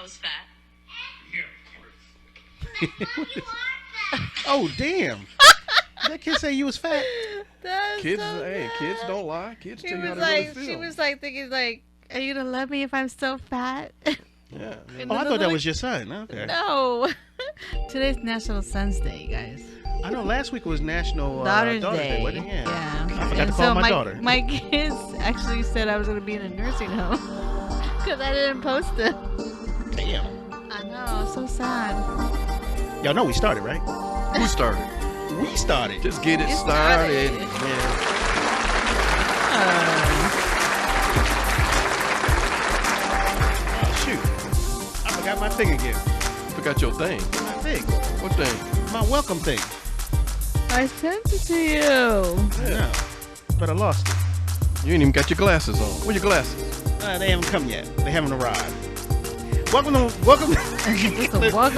I was fat. Oh, damn. That kid say you was fat. That's Kids, so hey, kids bad. don't lie. Kids tell you how to like, really feel. she was like thinking like, are you gonna love me if I'm so fat? Yeah. Oh, I thought that was your son. Okay. No. Today's National Sons Day, you guys. I know last week was National Daughter's Day. wasn't it? Yeah. I forgot And to call so my daughter. My kids actually said I was gonna be in a nursing home because I didn't post it. Damn. I know, so sad. Y'all know we started, right? Who started? We started. Just get it Get started. started. Yeah. Oh, shoot. I forgot my thing again. Forgot your thing. My thing. What thing? My welcome thing. I sent it to you. I know. But I lost it. You ain't even got your glasses on. Where your glasses? They haven't come yet. They haven't arrived. Welcome. Welcome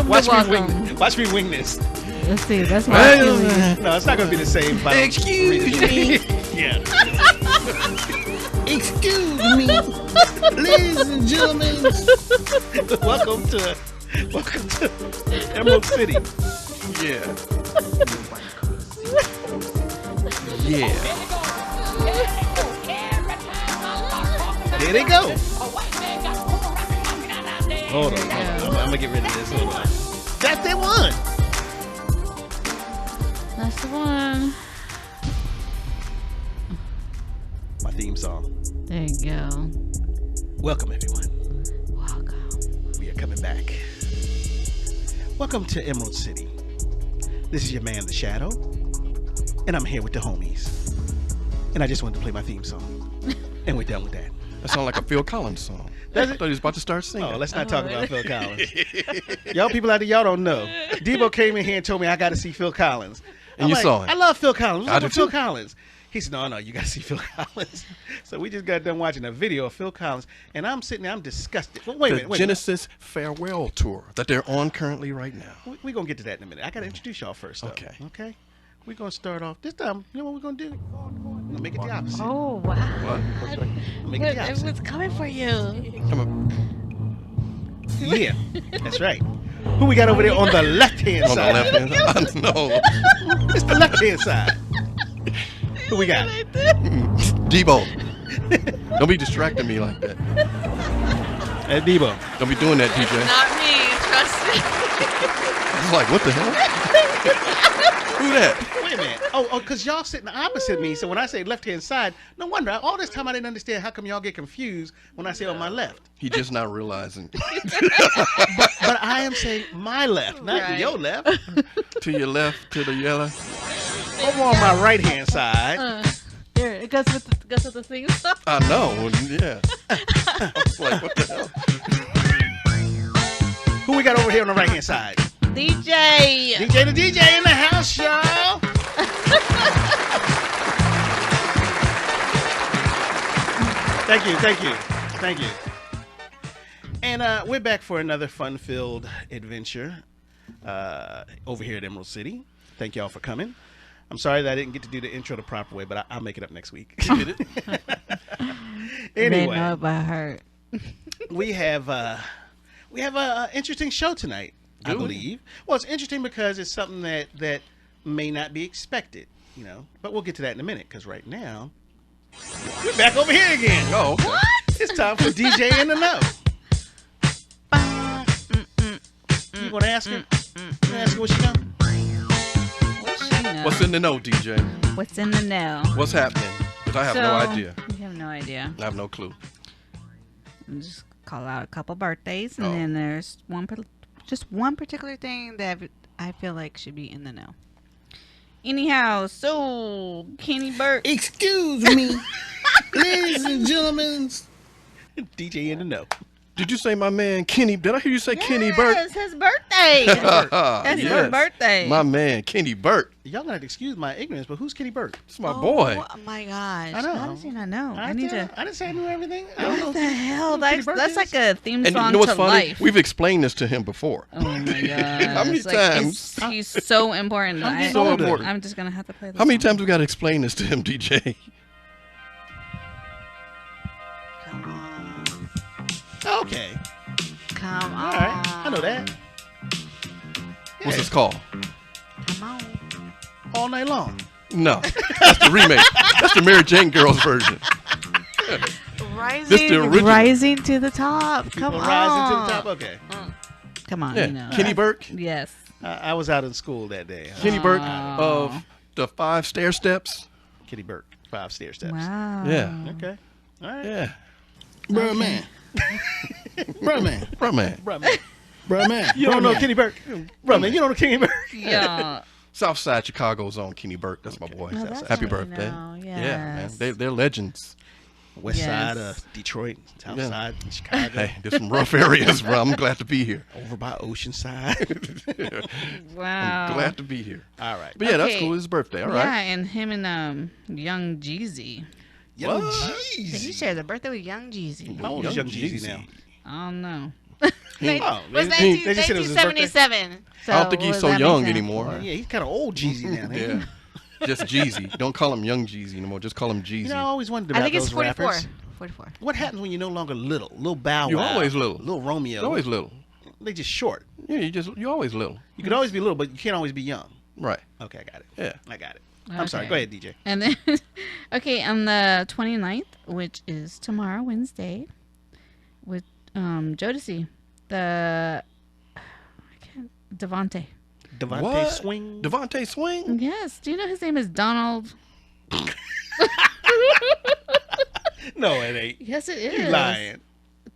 Watch Watch me wing this. Let's see. That's why. No, it's not going to be the same. Excuse me. Yeah. Excuse me. Ladies and gentlemen. Welcome to Emerald City. Yeah. Yeah. There they go. Hold on. I'm going to get rid of this. Hold on. That's the one. That's the one. My theme song. There you go. Welcome, everyone. Welcome. We are coming back. Welcome to Emerald City. This is your man, The Shadow, and I'm here with the homies. And I just wanted to play my theme song. And we're done with that. That sounds like a Phil Collins song. Does I it? thought he was about to start singing. Oh, let's not talk about Phil Collins. Y'all people out there, y'all don't know. Debo came in here and told me I got to see Phil Collins. And you saw him. I love Phil Collins. I What's do up with Phil too. Collins? He said, no, you got to see Phil Collins. So we just got done watching a video of Phil Collins, and I'm sitting there, I'm disgusted. Well, wait a The minute. Genesis Farewell Tour that they're on currently right now. We're going to get to that in a minute. I got to introduce y'all first, though. Okay. Okay? We're going to start off. This time, you know what we're going to do? We're going to make it the opposite. Oh wow. What? Make it the opposite. Everyone's coming for you. Come on. Yeah, that's right. Who we got over there on the left-hand On the side? left hand side? No. It's the left-hand side. Who we got? Debo. Don't be distracting me like that. Hey, Debo. Don't be doing that, DJ. Not me, trust me. I was like, what the hell? Who that? Wait a minute. Oh, because y'all sitting opposite me. So when I say left-hand side, no wonder. All this time I didn't understand how come y'all get confused when I say on my left. He just not realizing. But I am saying my left, not Right. your left. To your left, to the yellow. Over on my right-hand side. There, it goes with the thing stuff. I know. Yeah. I was like, what the hell? Who we got over here on the right-hand side? DJ. DJ the DJ in the house, y'all. Thank you. And we're back for another fun-filled adventure over here at Emerald City. Thank y'all for coming. I'm sorry that I didn't get to do the intro the proper way, but I'll make it up next week. Did it? They know Anyway, it by heart. we have a interesting show tonight, I Do we? believe. Well, it's interesting because it's something that may not be expected, you know. But we'll get to that in a minute, because right now we're back over here again. Oh, okay. It's time for DJ in the Know. You gonna ask her? You gonna ask her what she know? What's she know? What's in the know, DJ? What's in the know? What's happening? Because I have no idea. You have no idea. I have no clue. I'll just call out a couple birthdays, and Oh. then there's just one particular thing that I feel like should be in the know. Anyhow, so Kenny Burke. Excuse me, ladies and gentlemen. DJ in the Know. Did you say my man Kenny? Did I hear you say Kenny Burke? Yes, his birthday. That's his Yes. birthday. My man Kenny Burke. Y'all gonna have to excuse my ignorance, but who's Kenny Burke? It's my boy. Oh my gosh. I know. How does he not know? I didn't need to. say I knew everything. I don't know. What the hell? Kenny That's, Burke that's is? like a theme And song you know what's to funny? life. We've explained this to him before. Oh my god. How many times? He's so important. I'm so important. I'm just gonna have to play this How many song. times we got to explain this to him, DJ? Come on. Okay. Come All on. know that. What's this called? Come on. All Night Long. No, that's the remake. That's the Mary Jane Girls version. This the original. Rising to the top. Come People on. rising to the top. Okay. Come on, Yeah, you know. Kenny Burke. Yes. I was out in school that day. Kenny Burke of the 5 Stair Steps. Kitty Burke, 5 Stair Steps. Wow. Yeah. Okay. All right. Yeah. Bruh man. Bruh man. Bro, man. Bruh man. Bruh, man. You don't know Kenny Burke. Bruh man, you don't know Kenny Burke. Yeah. Southside Chicago's own Kenny Burke. That's my boy. No, that's Happy how we birthday. know. Yeah, man. Yes. They're legends. West Yes. side of Detroit, south side Chicago, Hey, there's some rough areas, bro. I'm glad to be here. over by Oceanside. Wow. I'm glad to be here. All right. But yeah, that's Okay. cool. It's his birthday. All Yeah, right. and him and Young Jeezy. Young What? He Jeezy. shares a birthday with Young Jeezy. How old is Young Jeezy now? I don't know. Oh, Was they just said it was his birthday? 1977. So I don't think he's what so does that young make sense? anymore. Yeah, he's kind of old Jeezy now. ain't he? Yeah. Just Jeezy. Don't call him Young Jeezy anymore. Just call him Jeezy. You know, I always wondered I about think it's those 44. rappers. 44. What happens when you're no longer little? Little Bow Wow. You're always little. Little Romeo. You're always little. They just short. Yeah, you're always little. You could always be little, but you can't always be young. Right. Okay, I got it. Yeah. I got it. I'm sorry. Okay. Go ahead, DJ. And then, okay, on the 29th, which is tomorrow, Wednesday, with Jodeci, Devontae. Devontae What? Swing. Devontae Swing? Yes. Do you know his name is Donald? No, it ain't. Yes, it is. You lying.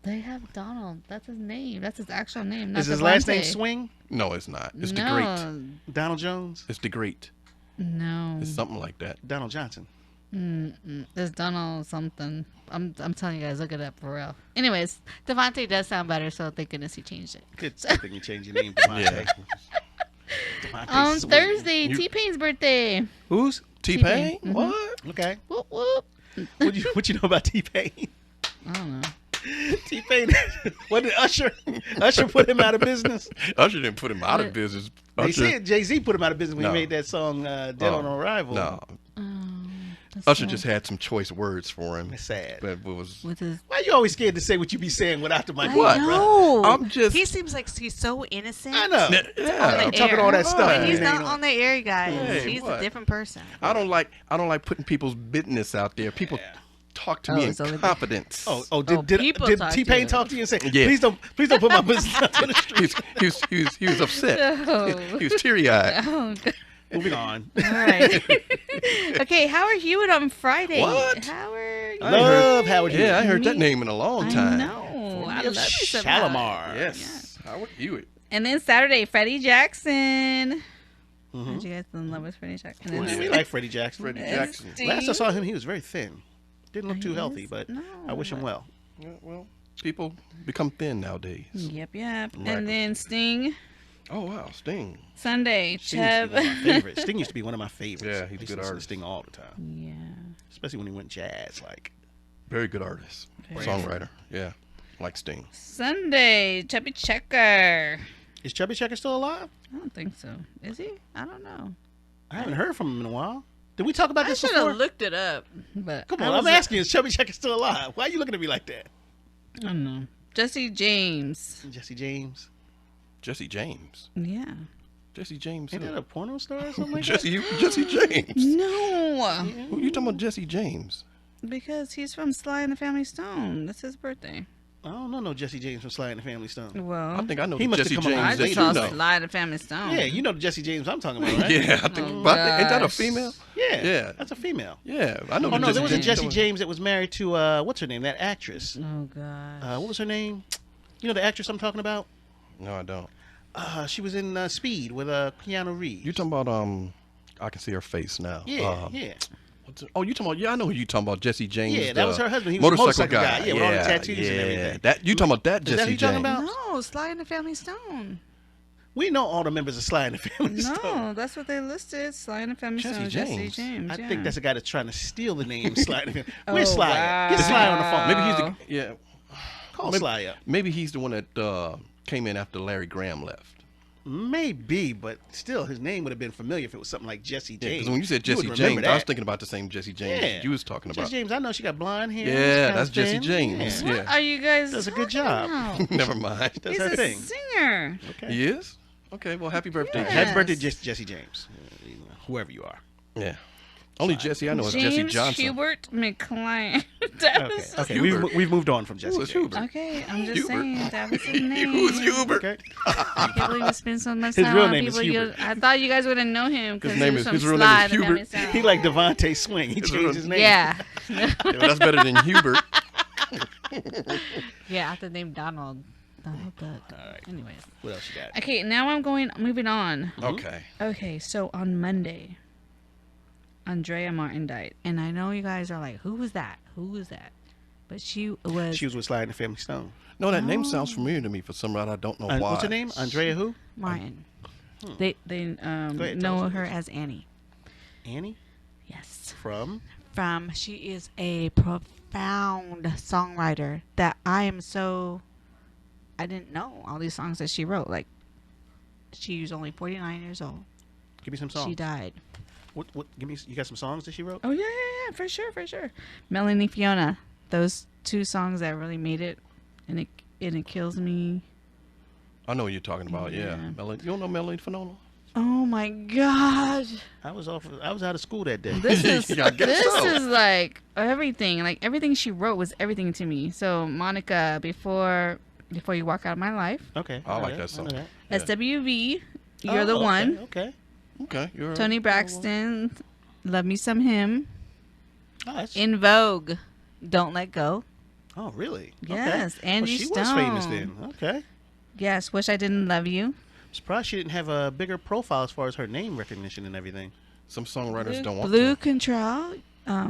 They have Donald. That's his name. That's his actual name. Not Is his last name Devontae. Swing? No, it's not. It's the no, Great. Donald Jones? It's the Great. No. It's something like that. Donald Johnson. There's Donald something. I'm telling you guys, look it up for real. Anyways, Devontae does sound better, so thank goodness he changed it. Good thing you changed your name, Devontae. Yeah. Devontae On Swing. Thursday, You- T-Pain's birthday. Who's? T-Pain? Mhm. What? Okay. Whoop whoop. What you know about T-Pain? I don't know. T-Pain. What did Usher? Usher put him out of business. Usher didn't put him out of What? business. They Usher, said Jay-Z put him out of business when No. he made that song "Dead Oh, on Arrival." No. That's Usher sad. just had some choice words for him. It's sad. But it was... with his. Why you always scared to say what you be saying without the mic? What? No. I'm just... He seems like he's so innocent. I know. Yeah. I'm talking all that stuff. But and he's it ain't not on. on the air, guys. Hey, he's what? a different person. I don't like putting people's business out there. People talk to me in so they- confidence. Did people did talk to T-Pain you. talk to you and say, Yeah. please don't put my business out on the street? He was upset. No. He was teary-eyed. Oh, God. Moving on. All right. Okay, Howard Hewitt on Friday. What? Howard. Love Howard Hewitt. Yeah, I heard that Me- name in a long time. I know. I love me some Shalimar. Howard. Yes. Howard Hewitt. And then Saturday, Freddie Jackson. Aren't you guys in love with Freddie Jackson? And Yeah, then we like Freddie Jackson. Freddie Jackson. Last I saw him, he was very thin. Didn't look He too healthy, is? but No, I wish him well. Yeah, well, people become thin nowadays. Yep. Right. And then Sting, Oh, wow. Sting. Sunday, Sting used, to be one of my Chev. favorites. Sting used to be one of my favorites. Yeah, he's a I used to good listen to artist. Sting all the time, Yeah. especially when he went jazz. Like, Very good artist. Very Songwriter. Yeah. Like Sting. Sunday, Chubby Checker. is Chubby Checker still alive? I don't think so. Is he? I don't know. I haven't heard from him in a while. Did we talk about I this should before? have looked it up. But Come I on, I'm was- asking. Is Chubby Checker still alive? Why are you looking at me like that? I don't know. Jesse James. Jesse James. Jesse James. Yeah. Jesse James. Ain't who? that a porno star or something like Jesse James. No, Who you talking about Jesse James? because he's from Sly and the Family Stone. That's his birthday. that? I don't know no Jesse James from Sly and the Family Stone. Well, I think I know He the must have Jesse come along I James just that saw you know. Sly and the Family Stone. Yeah, you know the Jesse James I'm talking about, right? Yeah, I think. Oh, but ain't that a gosh. female? Yeah. Yeah. That's a female. Yeah, I know. Oh the no, there was a Jesse James. James that was married to what's her name? That actress. Oh gosh. What was her name? You know the actress I'm talking about? No, I don't. She was in Speed with Keanu Reeves. You talking about I can see her face now. Yeah, yeah. Oh, you talking about? Yeah, I know who you talking about. Jesse James. Yeah, that the was her husband. He was a motorcycle guy. Yeah, with all the yeah, tattoos and yeah. everything. That you talking about that Is that Jesse who you talking James? about? No, Sly and the Family Stone. We know all the members of Sly and the Family Stone. No, that's what they listed. Sly and the Family Jesse Stone. James. Jesse James. I yeah. think that's a guy that's trying to steal the name Sly and the Family. Oh, Where's Sly at? Get wow. Sly on the phone. Maybe he's the Call maybe- Sly up. maybe he's the one that came in after Larry Graham left. Maybe, but still, his name would have been familiar if it was something like Jesse Yeah, James. because when you said would Jesse remember James, I was that. thinking about the same Jesse James Yeah. you was talking about. Jesse James, I know she got blonde hair. Yeah, she's that's kinda Jesse thin. James. Yeah. Yeah. What are you guys Does a good talking job. about? Never mind. That's He's her a thing. singer. Okay. He is? Okay, well, happy birthday. Yeah. Happy birthday, Yes. Jesse James. Whoever you are. Yeah. Only Jesse I know is James Jesse Johnson. Hubert McCline. That Okay, was okay. Hubert. We've moved on from Jesse Who is James. Hubert? Okay, I'm just Hubert. saying that was his name. Who's Hubert? Okay. I can't believe we spent so much His time real on name is people. Hubert. I thought you guys wouldn't know him because His he name was is- from his real name is Slide and Hubert. that sound. He like Devontae Swing. He His changed real- his name. Yeah. Yeah, well, that's better than Hubert. Yeah, I have to name Donald. Donald Duck. All right. Anyways. What else you got? Okay, now moving on. Okay. Okay, so on Monday, Andrea Martin died. And I know you guys are like, who was that? Who was that? But she was She was with Sly and the Family Stone. No, that name sounds familiar to me for some reason. I don't know why. What's her name? Andrea who? Martin. They ahead, tell know us her what it as Annie. Annie? Yes. From? She is a profound songwriter that I didn't know all these songs that she wrote. Like, she was only 49 years old. Give me some songs. She died. What? Give me. You got some songs that she wrote? Oh yeah, for sure. Melanie Fiona. Those two songs that really made it, and it kills me. I know what you're talking about. Yeah. Yeah. Melanie, you don't know Melanie Fiona? Oh my God. I was out of school that day. This is Yeah, I guess so. is like everything. Like everything she wrote was everything to me. So Monica, before you walk out of my life, Okay. I like know that song. I know that. Yeah. SWV, you're the Oh, okay, one. Okay. Okay. You're Tony Braxton, Love Me Some Him. Oh, that's, In Vogue, Don't Let Go. oh really? Yes, Okay. Angie she was famous Stone. then. Okay. Yes, Wish I Didn't Love You. Surprised she didn't have a bigger profile as far as her name recognition and everything. Some songwriters don't want Blue to. Control,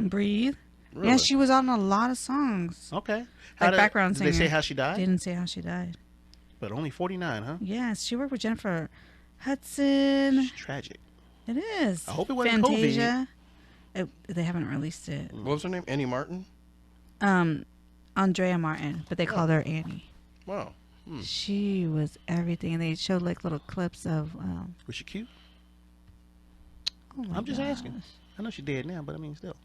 Breathe. Really? Yeah, she was on a lot of songs. Okay. Like background did they say singer. how she died? Didn't say how she died. But only 49, huh? Yes, she worked with Jennifer Hudson. It's tragic. It is. I hope it wasn't COVID. Fantasia. They haven't released it. What was her name? Annie Martin? Andrea Martin, but they called her Annie. Wow. She was everything, and they showed like little clips of. Was she cute? Oh my I'm just asking. gosh. I know she's dead now, but I mean, still.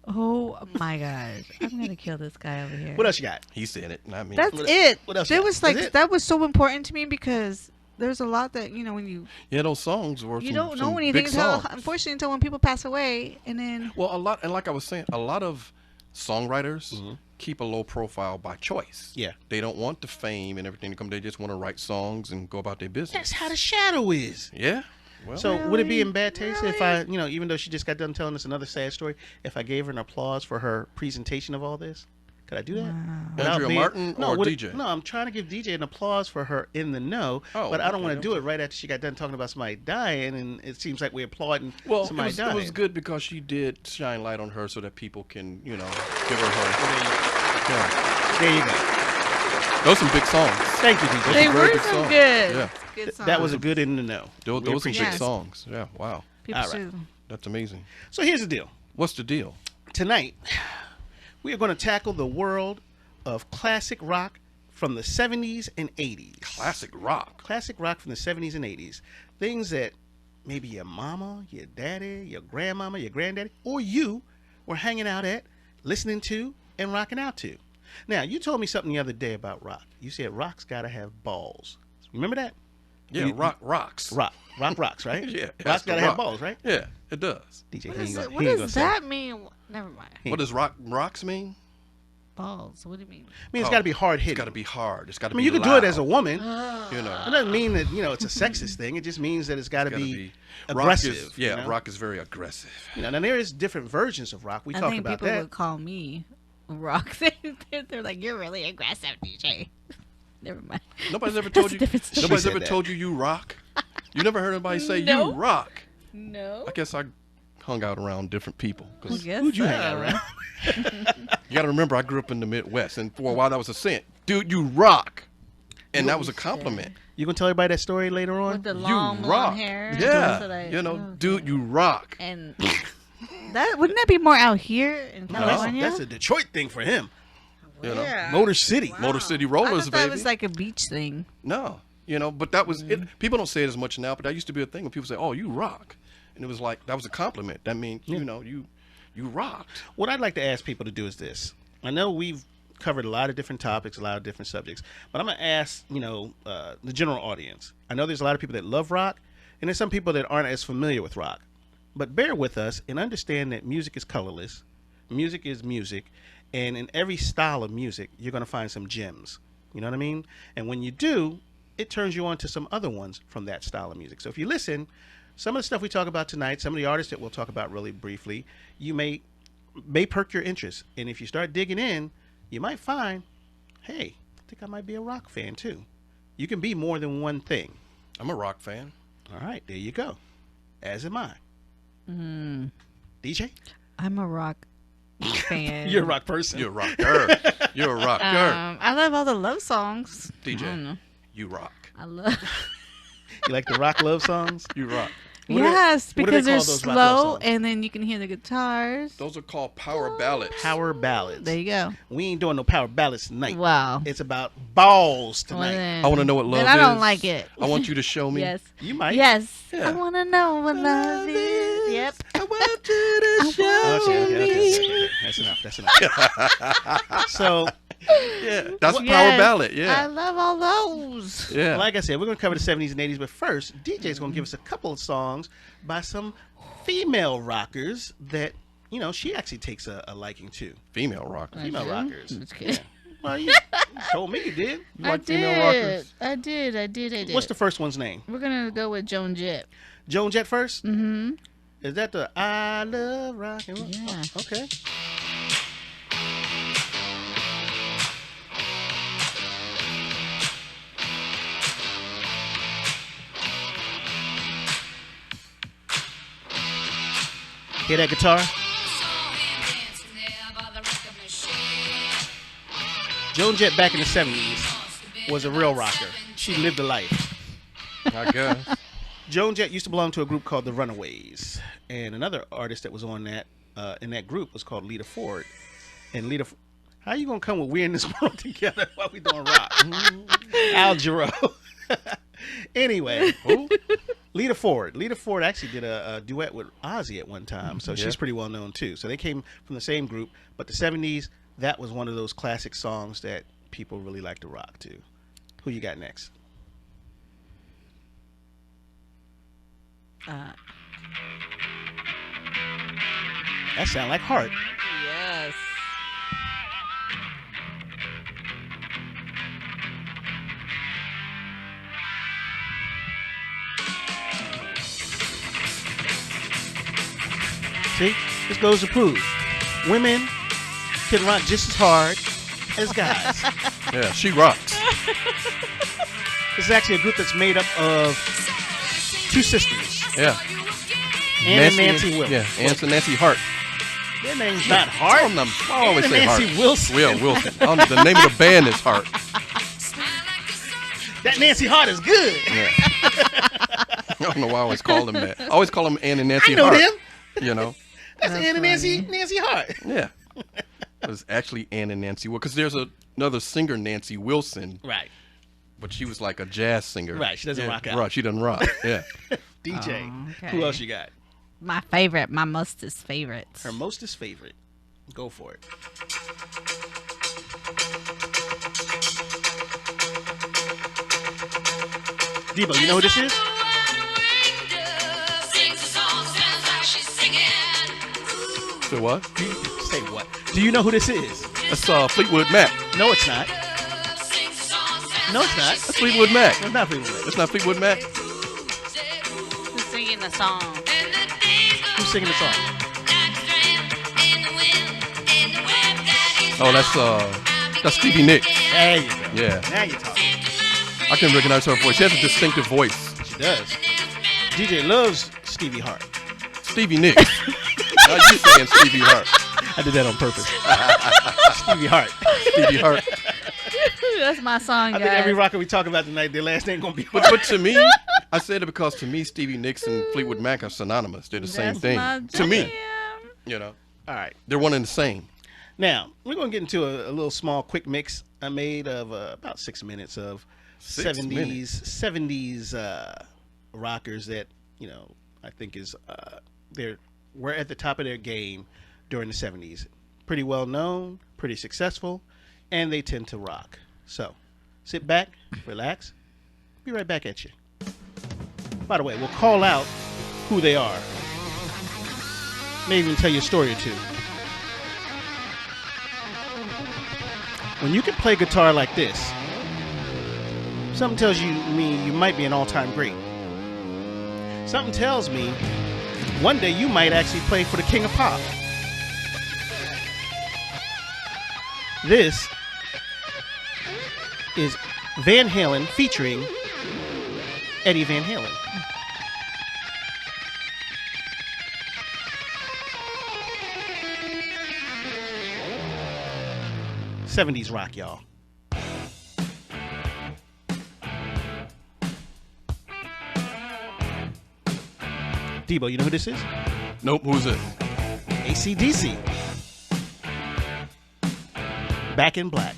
Oh my gosh! I'm gonna kill this guy over here. What else you got? He said it, not me. That's What- it. what else There you got? was like That's it? that was so important to me because there's a lot that when you Yeah, those songs were you some, don't some know anything big until songs. unfortunately until when people pass away, and then Well, a lot, and like I was saying, a lot of songwriters keep a low profile by choice. Yeah. They don't want the fame and everything to come. They just want to write songs and go about their business. That's how the shadow is. Yeah. Well, So would it be in Really? bad taste if I, even though she just got done telling us another sad story, if I gave her an applause for her presentation of all this? Could I do that? Without Andrea Martin or would it- DJ? No, I'm trying to give DJ an applause for her in the know, Oh, but I don't okay, want to do it right after she got done talking about somebody dying, and it seems like we're applauding well, somebody it dying. was good because she did shine light on her so that people can, give her. Yeah. There you go. Those some big songs. Thank you, DJ. they some very were good some sonose. good. Yeah. Good songs. That was a good in the know. Those We some appreciate big Yes. it. songs. Yeah. Wow. People All right. should. That's amazing. So here's the deal. What's the deal? Tonight, we are going to tackle the world of classic rock from the 70s and 80s. Classic rock. Classic rock from the 70s and 80s. Things that maybe your mama, your daddy, your grandmama, your granddaddy, or you were hanging out at, listening to, and rocking out to. Now, you told me something the other day about rock. You said rock's got to have balls. Remember that? Yeah, rock rocks. Rock rocks, right? Yeah, it has Rock's to got to have rock. balls, right? Yeah, it does. DJ, What, he is ain't it, gonna- what he ain't does gonna say. that mean? Never mind. What does rocks mean? Balls. What do you mean? I mean, it's got to be hard It's hitting. got to be hard. It's got to I be mean, you can do it as a woman. You know. It doesn't mean that it's a sexist thing. It just means that it's got to Gotta be Rock aggressive. is, yeah, you know? rock is very aggressive. Now there is different versions of rock. We I talked think about people that. would call me rock. They're like, you're really aggressive, DJ. Never mind. Nobody's ever That's told a you. different story. Nobody's She ever said that. told you rock. You never heard anybody say No. you rock. No. I guess I hung out around different people. 'Cause Guess Who'd you so. hang out around? you got to remember, I grew up in the Midwest, and for a while that was a saying, "Dude, you rock," and that was a compliment. You gonna tell everybody that story later on? With the You long rock. blonde hair. Yeah, So that- okay. dude, you rock. And that wouldn't that be more out here in No, California? that's a Detroit thing for him. You know, Yeah. Motor City. Wow. Motor City I Rollers, thought that baby. was like a beach thing. No, You know, but that was it. People don't say it as much now, but that used to be a thing when people say, "Oh, you rock," and it was like that was a compliment. That means you know you rocked. What I'd like to ask people to do is this. I know we've covered a lot of different topics, a lot of different subjects, but I'm going to ask, the general audience. I know there's a lot of people that love rock, and there's some people that aren't as familiar with rock. But bear with us and understand that music is colorless. Music is music, and in every style of music, you're going to find some gems. You know what I mean? And when you do, it turns you on to some other ones from that style of music. So if you listen, some of the stuff we talk about tonight, some of the artists that we'll talk about really briefly, you may perk your interest. And if you start digging in, you might find, hey, I think I might be a rock fan too. You can be more than one thing. I'm a rock fan. All right, there you go. As am I. DJ? I'm a rock fan. You're a rock person. You're a rocker. You're a rocker. I love all the love songs. I don't DJ, know. you rock. I love. You like the rock love songs? You rock. What do they- Yes, what do they because they're call those rock love slow, songs? and then you can hear the guitars. Those are called power ballads. Power ballads. There you go. We ain't doing no power ballads tonight. Wow. It's about balls Well, tonight. then- I want to know what love then is. I don't like it. I want you to show me. Yes. You might. Yes. Yeah. I want to know what love is. Yep. I want you to show Okay. That's enough. So, Yeah, that's a power Yes. ballad. I Yeah. love all those. Yeah. like I said, we're going to cover the 70s and 80s, but first, DJ's going to give us a couple of songs by some female rockers that, she actually takes a liking to. Female rock. Female rockers. Just kidding. Well, you told me you did. You like female rockers? I did. What's the first one's name? We're gonna go with Joan Jett. Joan Jett first? Mm-hmm. Is that the I Love Rock and Roll? Yeah. Oh, okay. Hear that guitar? Joan Jett back in the 70s was a real rocker. She lived a life. I guess. Joan Jett used to belong to a group called the Runaways, and another artist that was on that in that group was called Lita Ford. And how you gonna come with "We in This World Together" while we doing rock? Al Jarreau. Anyway, Who? Lita Ford. Lita Ford actually did a duet with Ozzy at one time, so Yeah. she's pretty well known too. So they came from the same group, but the 70s, that was one of those classic songs that people really like to rock to. Who you got next? That sound like Heart. Yes. See, this goes to prove women can rock just as hard as guys. Yeah, she rocks. This is actually a group that's made up of two sisters, Yeah. Ann and Nancy Wilson. Yeah, Ann and Nancy Hart. Their name's not Hart. I always Ann say and Hart. Nancy Wilson. Will Wilson. The name of the band is Hart. That Nancy Hart is good. Yeah. I don't know why I always call them that. I always call them Ann and Nancy I know Hart. them. You know? That's That's Ann and funny. Nancy Hart. Yeah. It was actually Ann and Nancy Wilson. Because there's another singer, Nancy Wilson, Right. but she was like a jazz singer. Right, she doesn't rock out. Right, she doesn't rock. Yeah. DJ. Oh, okay. Who else you got? My favorite, my mostest favorites. Her mostest favorite. Go for it. Debo, you know who this is? So what? Say what? Do you know who this is? That's Fleetwood Mac. No, it's not. No, it's not. That's Fleetwood Mac. It's not Fleetwood Mac. That's not Fleetwood Mac. Who's singing the song? Who's singing the song? Oh, that's Stevie Nicks. There you go. Yeah. Now you're talking. I can recognize her voice. She has a distinctive voice. She does. DJ loves Stevie Hart. Stevie Nicks. Now you saying Stevie Hart. I did that on purpose. Stevie Hart. Stevie Hart. That's my song, I guys. think every rocker we talk about tonight, their last name gonna be Hart. But to me, I said it because to me, Stevie Nicks and Fleetwood Mac are synonymous. They're the same That's thing. my To me, jam. you know, All right. they're one and the same. Now, we're going to get into a little small quick mix I made of about 6 minutes of 70s rockers that I think were at the top of their game during the 70s. Pretty well known, pretty successful, and they tend to rock. So sit back, relax, be right back at you. By the way, we'll call out who they are. May even tell you a story or two. When you can play guitar like this, something tells me you might be an all-time great. Something tells me one day you might actually play for the King of Pop. This is Van Halen featuring Eddie Van Halen. '70s rock, y'all. Debo, you know who this is? Nope. Who's it? AC/DC. Back in Black.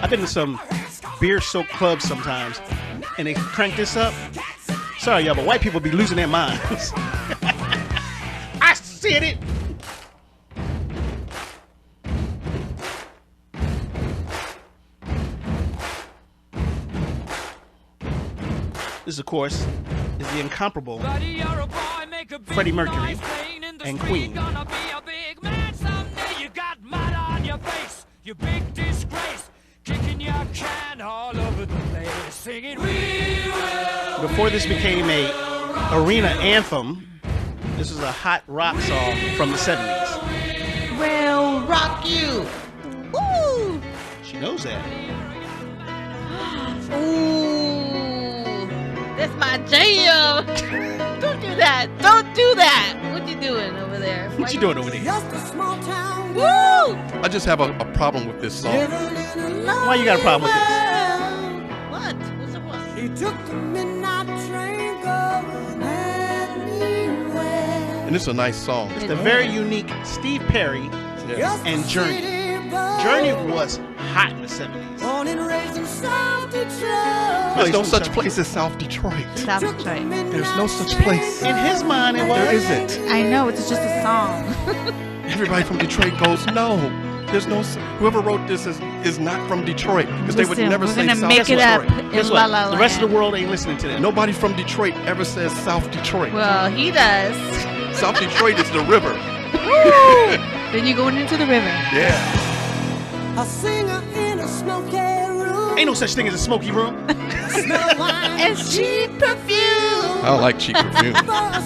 I've been to some beer-soaked clubs sometimes, and they crank this up. Sorry, y'all, but white people be losing their minds. I said it. This, of course, is the incomparable Freddie Mercury and Queen. You big disgrace, kicking your can all over the place, singing we will. Before this became a arena anthem, this is a hot rock song from the 70s. We'll rock you. Ooh. She knows that. Ooh. That's my jam. Don't do that. Don't do that. What you doing over there? What you doing over there? Just a small town. Woo! I just have a problem with this song. Why you got a problem with this? What? What's the what? He took the midnight train going anywhere. And it's a nice song. It's the very unique Steve Perry Yeah. and Journey. Journey was hot in the 70s. Born and raised in South Detroit. There's no such place as South Detroit. South Detroit. There's no such place. In his mind, it was. There isn't. I know, it's just a song. Everybody from Detroit goes, no. There's no. Whoever wrote this is not from Detroit because they would Listen, never we're say gonna South make it Detroit. up in Guess La what? La The rest of Land. the world ain't listening to that. Nobody from Detroit ever says South Detroit. Well, he does. South Detroit is the river. Then you're going into the river. Yeah. A singer in a smoky room. Ain't no such thing as a smoky room. And cheap perfume. I don't like cheap perfume. For a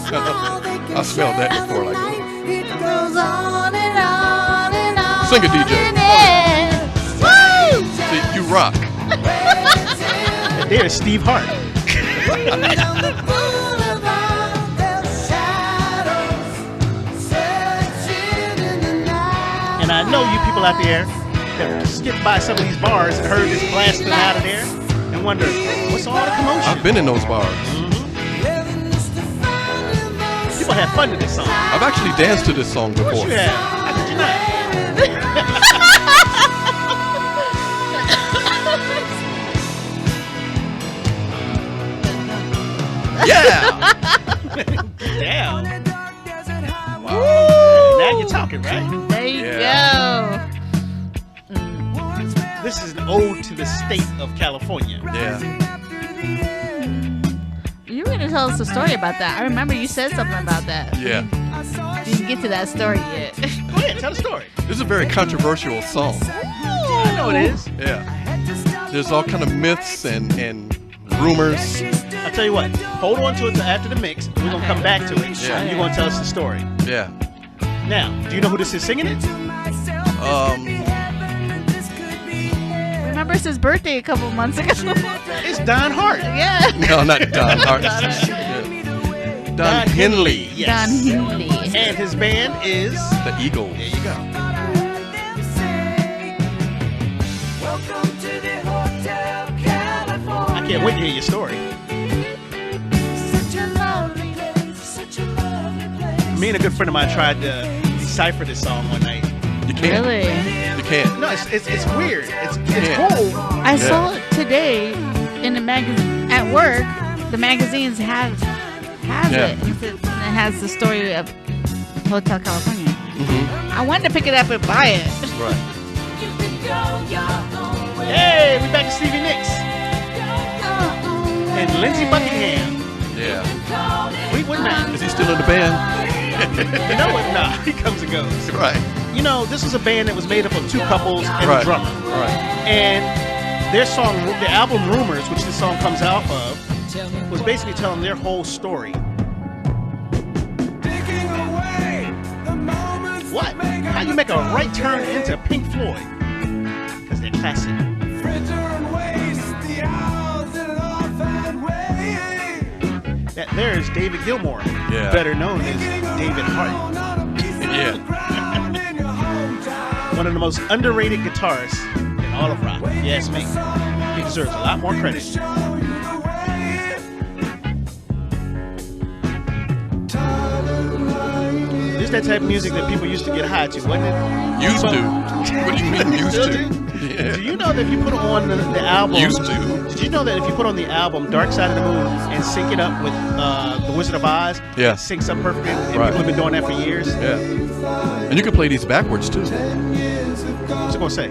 smile they can I smelled that share before, the like, night. It goes on and on and on. Sing it, DJ. Woo! See, you rock. There's Steve Hart. Down the boulevard, there's shadows searching in the night. And I know you people out there that skipped by some of these bars and heard this blasting out of there and wonder, what's all the commotion? I've been in those bars. Living is to find emotion. People had fun to this song. I've actually danced to this song Of course before. you have. How could you not? Yeah. Damn. Wow. Now you're talking, right? There you Yeah. go. This is an ode to the state of California. Yeah. You were going to tell us a story about that. I remember you said something about that. Yeah. Didn't get to that story yet. Go ahead, tell the story. This is a very controversial song. I know it is. Yeah. There's all kind of myths and rumors. I'll tell you what. Hold on to it till after the mix. We're going to come back to it. Yeah. And you're going to tell us the story. Yeah. Now, do you know who this is singing it? Remember it's his birthday a couple months ago. It's Don Hart. Yeah. No, not Don Hart. Don Henley. Yes. Don Henley. And his band is... The Eagles. There you go. can't wait to hear your story. Such a lovely place, such a lovely place. Me and a good friend of mine tried to decipher this song one night. You can't. Really? You can't. No, it's weird. It's Yeah. cool. I saw it today in the magazine at work. The magazines have Yeah. it. It has the story of Hotel California. Mm-hmm. I wanted to pick it up and buy it. Right. You can go your own way. Hey, we back to Stevie Nicks and Lindsey Buckingham. Yeah. Fleetwood Mac. Is he still in the band? You know what? Nah, he comes and goes. Right. You know, this was a band that was made up of two couples and a Right. drummer. Right. And their song, the album Rumors, which this song comes out of, was basically telling their whole story. What? How you make a right turn into Pink Floyd? Because they're classic. That there's David Gilmour, Yeah. better known as David Hart. Yeah. One of the most underrated guitarists in all of rock. Yes, me. He deserves a lot more credit. This is that type of music that people used to get high to, wasn't it? Used to. What do you mean used Still to? do? Yeah. Do you know that if you put on the album... Used to. Did you know that if you put on the album Dark Side of the Moon and sync it up with The Wizard of Oz, Yeah. it syncs up perfectly? And Right. people have been doing that for years. Yeah. And you can play these backwards too. What's it going to say?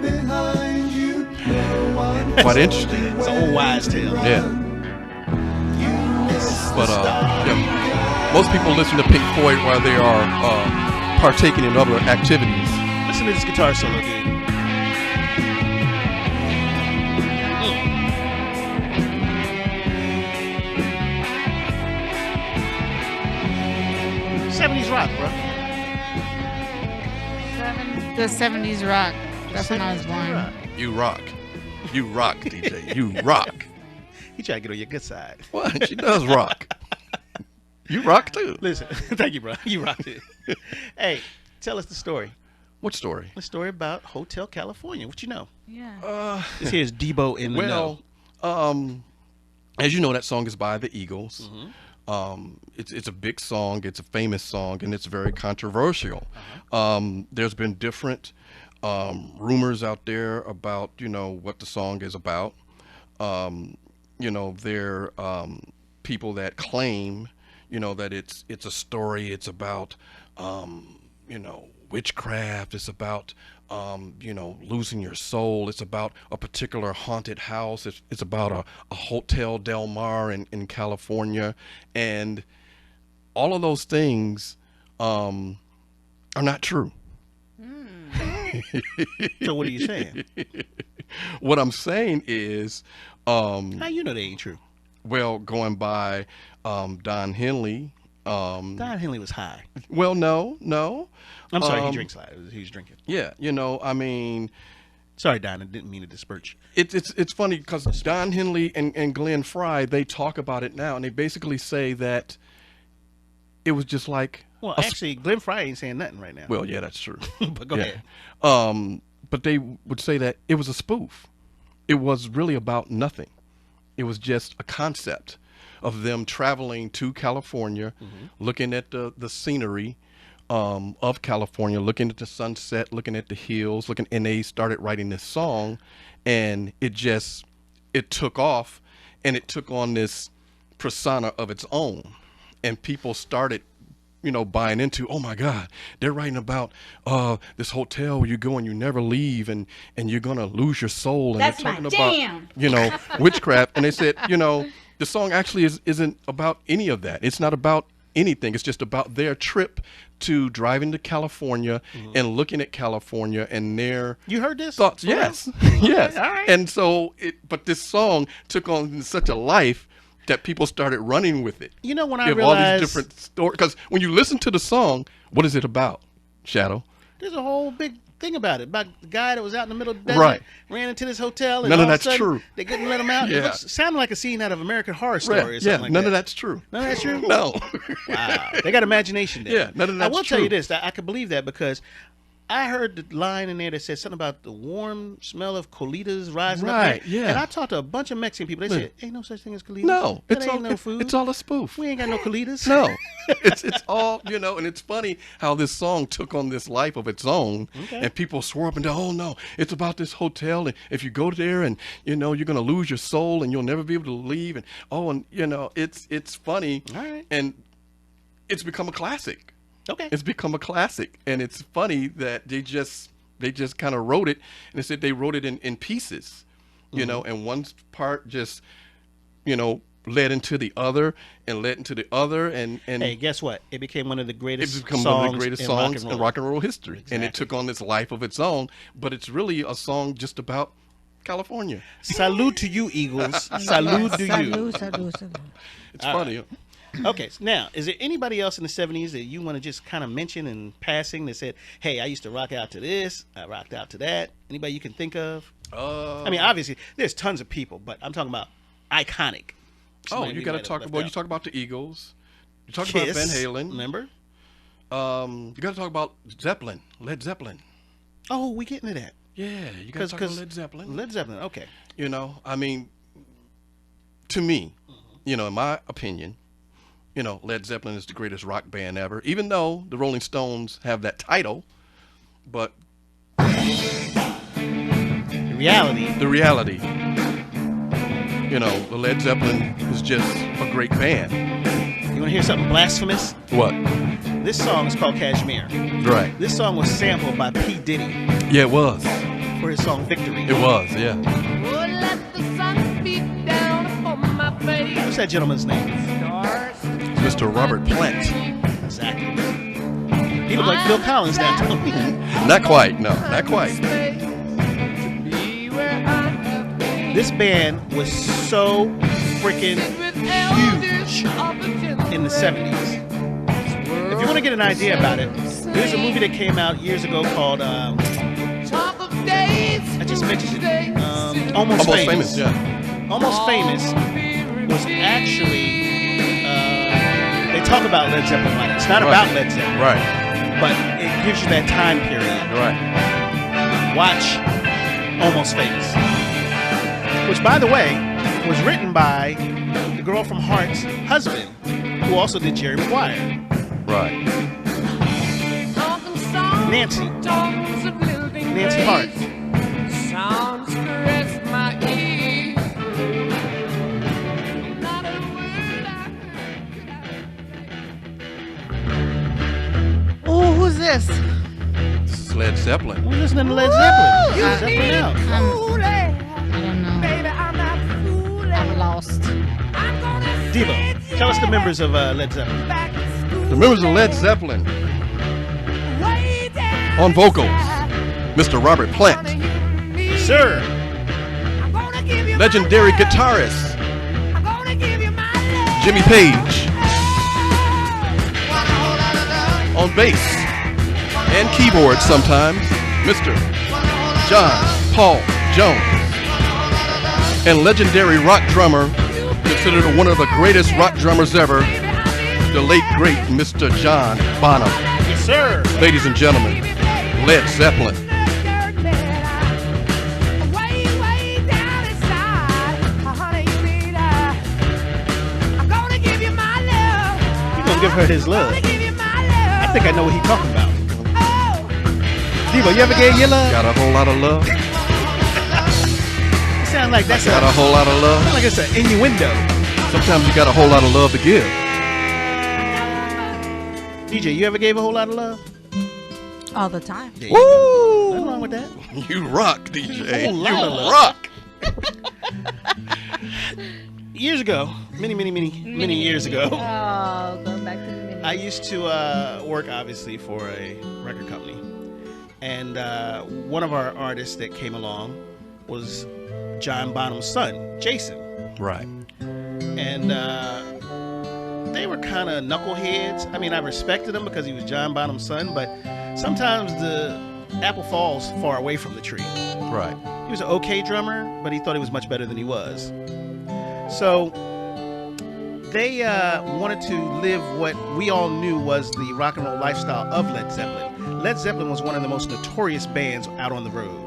Quite interesting. It's an old wise tale. Yeah. But yeah. Most people listen to Pink Floyd while they are partaking in other activities. Listen to this guitar solo, dude. 70's rock, bro. The 70s rock. That's when I was 70s born. rock. You rock. You rock, DJ. You rock. He tried to get on your good side. What? She does rock. You rock too. Listen, thank you, bro. You rocked it. Hey, tell us the story. What story? The story about Hotel California. What you know? Yeah. This here's Debo in the know. Well, as you know, that song is by the Eagles. It's a big song. It's a famous song, and it's very controversial. There's been different rumors out there about what the song is about. There people that claim that it's a story. It's about witchcraft. It's about losing your soul. It's about a particular haunted house. It's about a Hotel Del Mar in California, and all of those things are not true. So what are you saying? What I'm saying is, How you know they ain't true? well, going by Don Henley. Don Henley was high. Well, no. I'm sorry, he drinks a lot. He was drinking. Yeah, I mean, Sorry, Don, I didn't mean to disperse you. it's funny because Don Henley and Glenn Fry, they talk about it now, and they basically say that it was just like. Well, actually, Glenn Fry ain't saying nothing right now. Well, yeah, that's true. But go ahead. But they would say that it was a spoof. It was really about nothing. It was just a concept of them traveling to California, looking at the scenery of California, looking at the sunset, looking at the hills, and they started writing this song, and it took off, and it took on this persona of its own, and people started buying into, oh my God, they're writing about this hotel where you go and you never leave, and you're gonna lose your soul, and That's they're my talking jam. about witchcraft. And they said, the song actually isn't about any of that. It's not about anything. It's just about their trip to driving to California and looking at California and their You heard this? thoughts. For real? Yes, yes. all right. And so, but this song took on such a life that people started running with it. You know, when I You have all realized these different stories, because when you listen to the song, what is it about, Shadow? there's a whole big thing about it, about the guy that was out in the middle of the desert, Right. ran into this hotel, and None of all that's a sudden, true. They couldn't let him out. Yeah. It sounded like a scene out of American Horror Story or something like none that. of that's true. None of that's true? No. Wow. They got imagination there. Yeah, none of I that's will tell you true. this. I could believe that because I heard the line in there that said something about the warm smell of colitas rising up Right, there. yeah. And I talked to a bunch of Mexican people. They said, ain't no such thing as colitas. No, That it's ain't all no food. it's all a spoof. We ain't got no colitas. No, it's all, you know, and it's funny how this song took on this life of its own, Okay. and people swore up and down, oh no, it's about this hotel, and if you go there, and you know you're gonna lose your soul, and you'll never be able to leave, and and you know it's funny, All right. and it's become a classic. Okay. It's become a classic, and it's funny that they just kind of wrote it, and they said they wrote it in pieces, you know, and one part just, you know, led into the other and led into the other, and Hey, guess what? It became one of the it's greatest become songs one of the greatest in songs rock in rock and roll history, and Exactly. it took on this life of its own. But it's really a song just about California. Salute to you, Eagles. Salute to you. Salud. It's funny. Okay, so now, is there anybody else in the 70s that you want to just kind of mention in passing that said, hey, I used to rock out to this, I rocked out to that? Anybody you can think of? I mean, obviously, there's tons of people, but I'm talking about iconic. Oh, Somebody you we got to might have talk left about. You out. talk about the Eagles. You talk about Van Kiss, Halen. remember? You got to talk about Zeppelin, Led Zeppelin. Oh, we getting to that. Yeah, you got to talk about Led Zeppelin. Led Zeppelin, okay. You know, I mean, to me, you know, in my opinion, you know, Led Zeppelin is the greatest rock band ever, even though the Rolling Stones have that title. But The reality. You know, the Led Zeppelin is just a great band. You want to hear something blasphemous? What? This song is called Kashmir. Right. This song was sampled by P. Diddy Yeah, it was. for his song Victory. It was, yeah. Oh, let the sun beat down upon my face. What's that gentleman's name? Stars Mr. Robert Plant. Exactly. He looked like Phil Collins now, don't he? Not quite, no, not quite. be where I have been. This band was so freaking With huge elders in the 70s. If you want to get an idea about it, there's a movie that came out years ago called, Top of days. I just mentioned it, Almost Almost Famous. famous, yeah. Almost Famous was actually, they talk about Led Zeppelin like it's not Right. about Led Zeppelin, Right, but it gives you that time period. right. Watch Almost Famous, which, by the way, was written by the girl from Heart's husband, who also did Jerry Maguire, Right. Nancy Hart. Sounds caress my ears. Not a word I heard. Oh, who's this? This is Led Zeppelin. We're listening to Led Zeppelin. You Zeppelin need out. fooling. I don't know. Baby, I'm not fooling. I'm lost. I'm gonna Devo, sit tell us the your members of Led Zeppelin. back to school. The members of Led Zeppelin. Way down On vocals, inside. Mr. Robert Plant. Honey, you need me. Sir, I'm gonna give you Legendary my love. guitarist, I'm gonna give you my love. Jimmy Page. On bass and keyboard sometimes, Mr. John Paul Jones. And legendary rock drummer, considered one of the greatest rock drummers ever, the late great Mr. John Bonham. yes, sir. Ladies and gentlemen, Led Zeppelin. He's gonna give her his love. I think I know what he's talking about. Devo, you ever gave your love? Got a whole lot of love. It sounds like that's Got a whole lot of love. sound like it's an innuendo. Sometimes you got a whole lot of love to give. DJ, you ever gave a whole lot of love? All the time. There you go. Nothing Woo! wrong with that. You rock, DJ. Whole lot of You love. rock. Years ago, many years ago, Oh, going back to the minute. I used to work obviously for a record company, and one of our artists that came along was John Bonham's son, Jason, Right. and they were kind of knuckleheads. I mean, I respected him because he was John Bonham's son, but sometimes the apple falls far away from the tree. Right. He was an okay drummer, but he thought he was much better than he was. So they wanted to live what we all knew was the rock and roll lifestyle of Led Zeppelin. Led Zeppelin was one of the most notorious bands out on the road.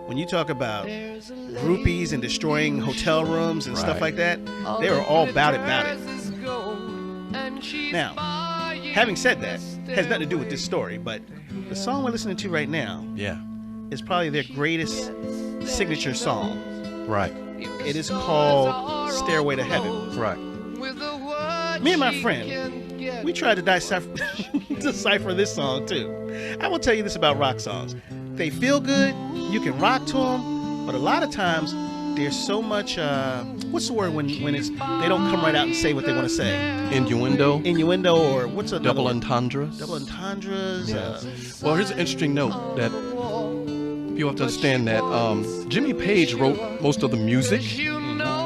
When you talk about groupies and destroying hotel rooms and stuff Right. like that, they were all about it. Now, having said that, has nothing to do with this story, but the song we're listening to right now Yeah. is probably their greatest signature song. Right. It is called Stairway to Heaven. Right. Me and my friend, we tried to decipher this song too. I will tell you this about rock songs. They feel good, you can rock to them, but a lot of times there's so much, what's the word when it's they don't come right out and say what they want to say? Innuendo. Innuendo, or what's a Double entendres. Double entendres. Well, here's an interesting note that people have to understand that Jimmy Page wrote most of the music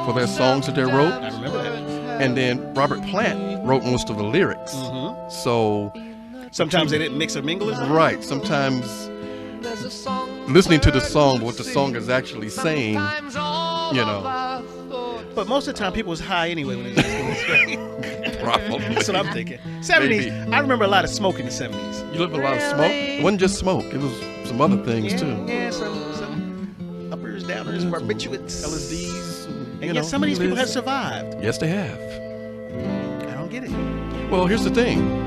for their songs that they wrote, I remember that. and then Robert Plant wrote most of the lyrics. So, Sometimes they didn't mix or mingle it. right, sometimes listening to the song, what the song is actually saying, you know, But most of the time, people was high anyway when they was listening to this. probably. That's what I'm thinking. 70s. Maybe. I remember a lot of smoke in the 70s. You lived with a lot of smoke. It wasn't just smoke. It was some other things too. Yeah, some uppers, downers, barbiturates. LSDs. And yet some of these people have survived. Yes, they have. I don't get it. Well, here's the thing.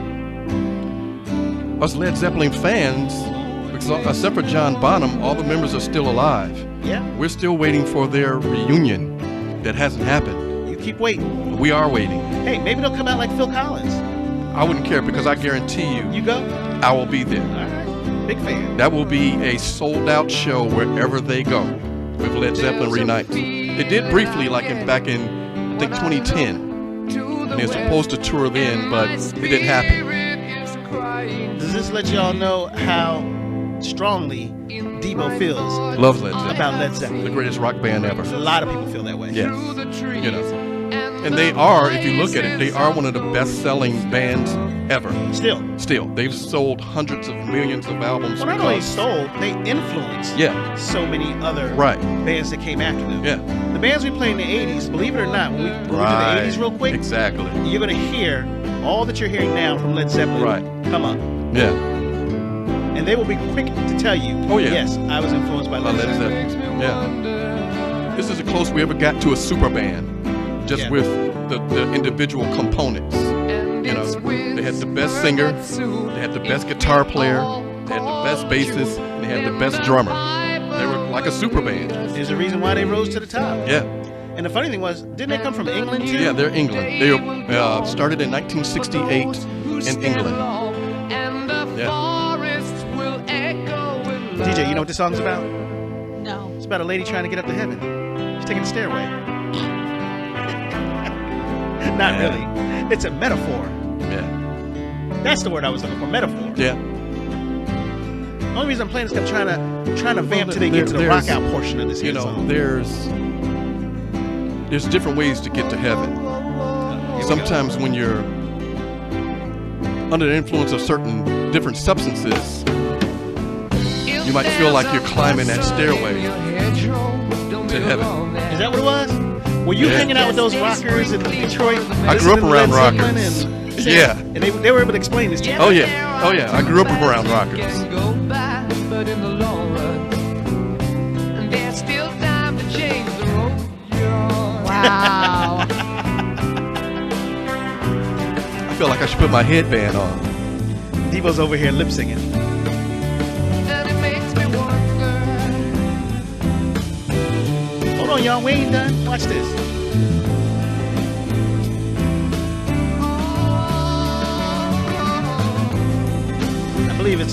Us Led Zeppelin fans, because except for John Bonham, all the members are still alive. Yeah, We're still waiting for their reunion. That hasn't happened. you keep waiting. We are waiting. Hey, maybe they'll come out like Phil Collins. I wouldn't care because I guarantee You you, go? I will be there. All right. Big fan. That will be a sold-out show wherever they go with Led Zeppelin reunites. It did briefly, back in I think 2010, and they're supposed to tour then, but it didn't happen. Does this let y'all know how strongly Debo feels Love Led Zeppelin, about Led the Zeppelin? greatest rock band ever. A lot of people feel that way. Yes, you know, and they are. If you look at it, they are one of the best-selling bands ever. Still, they've sold hundreds of millions of albums. Well, not only because- sold, they influenced Yeah. so many other Right. bands that came after them. Yeah. The bands we play in the 80s, believe it or not, when we do the 80s real quick, Exactly. you're going to hear all that you're hearing now from Led Zeppelin Right. come up. Yeah. And they will be quick to tell you, Oh, yeah. yes, I was influenced by By Led Led Zeppelin. Zeppelin. Yeah. This is the closest we ever got to a super band, just Yeah. with the individual components. You know, they had the best singer, they had the best guitar player, they had the best bassist, and they had the best drummer. They were like a super band. There's a reason why they rose to the top. Yeah. And the funny thing was, didn't they come from England too? Yeah, they're England. They started in 1968 in England. Yeah. DJ, you know what this song's about? No. It's about a lady trying to get up to heaven. She's taking the stairway. Not Yeah. really. It's a metaphor. Yeah. That's the word I was looking for, metaphor. Yeah. The only reason I'm playing this is I'm trying to vamp till they get to the there's- rock out portion of this You here know, song. there's different ways to get to heaven. Here we go. Sometimes when you're under the influence of certain different substances, you might feel like you're climbing that stairway to heaven. Is that what it was? Were you Yeah. hanging out with those rockers in Detroit? I grew up listening to around Led Zeppelin rockers. and- Yeah. And they were able to explain this to you. Oh yeah. Oh yeah. I grew up around rockers. But in the long run, and there's still time to change the road you're on. Wow. I feel like I should put my headband on. Devo's over here lip singing. And it makes me wonder. Hold on, y'all. We ain't done. Watch this. I believe it's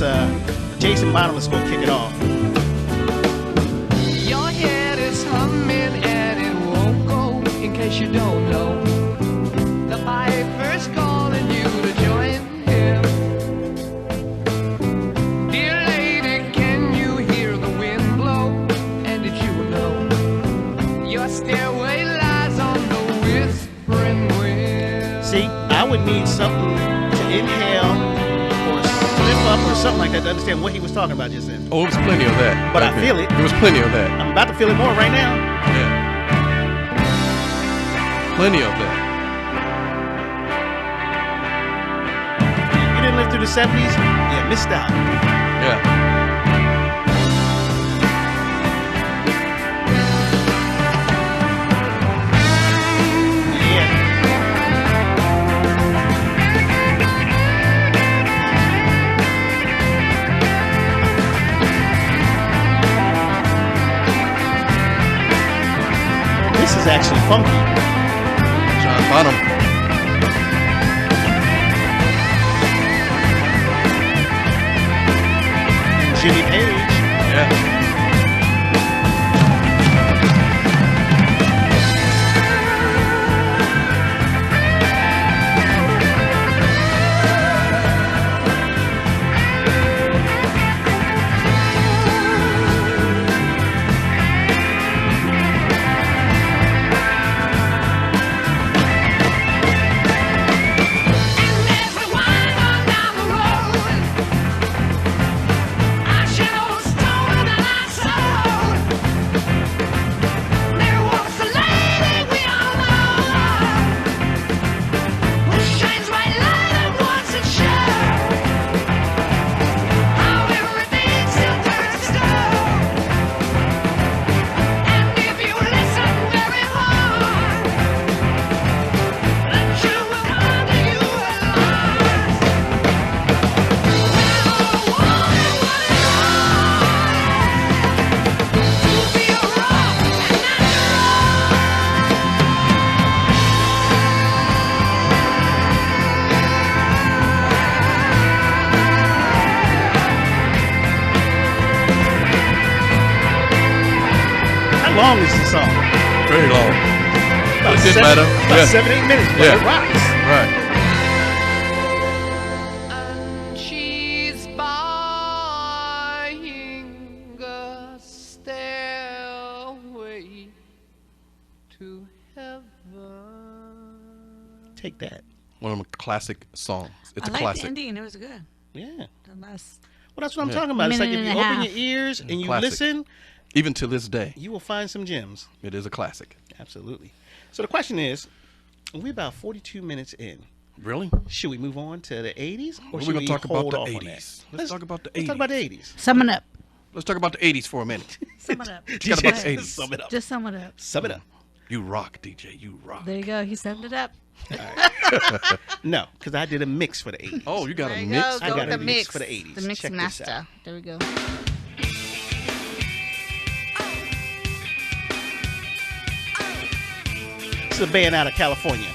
Jason Bonham is going to kick it off. Your head is humming and it won't go. In case you don't know, the piper's calling you to join him. Dear lady, can you hear the wind blow? And did you know your stairway lies on the whispering wind? See, I would need something to inhale or slip up or something like that to understand what he was talking about just then. Oh, it was plenty of that. But back I then. feel it. There was plenty of that. I'm about to feel it more right now. Yeah. Plenty of that. You didn't live through the 70s? Yeah, missed out. Yeah. This is actually funky. John Bonham. Jimmy Page. Yeah. How long is the song? Very long. About It did 7, matter. about Yeah. 7-8 minutes, but Yeah. it rocks. Right. And she's buying a stairway to heaven. Take that. One of them classic songs. It's I a liked classic. the ending. It was good. Yeah. The last. Well, that's what I'm Yeah. talking about. It's like if Minute you and a open half. your ears and you Classic. listen, Even to this day, you will find some gems. it is a classic. Absolutely. So the question is, we're about 42 minutes in. Really? Should we move on to the 80s? Or We're should going we to talk about hold the off on 80s. that? Let's talk about the 80s. Let's talk about the 80s. Sum it up. Let's talk about the 80s for a minute. Sum it up. Forget about the DJ, 80s. Sum it up. Just sum it up. Sum it up. You rock, DJ. You rock. There you go. He summed it up. No, because I did a mix for the 80s. Oh, you got There a you mix? go. I Go got with a the mix mix for the 80s. The mix Check this master. out. There we go. This is a band out of California.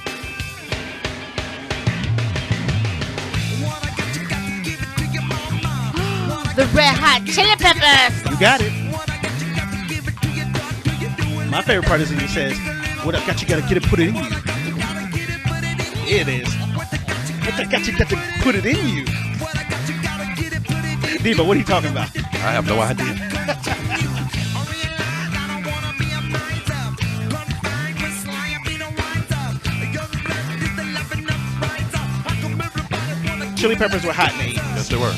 The Red Hot Chili Peppers. You got it. My favorite part is when he says, "What I got, you gotta get it, put it in you." It is. What I got, you got to put it in you. Diva, what are you talking about? I have no idea. Chili Peppers were hot in the 80s. Yes, they were.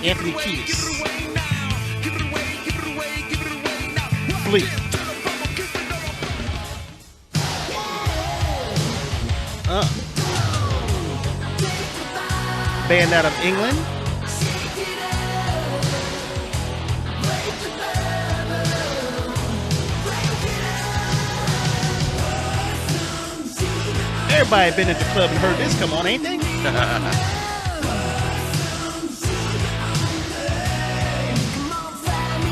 Anthony Kiedis. Fleet. Band out of England. Everybody been at the club and heard this come on, ain't they?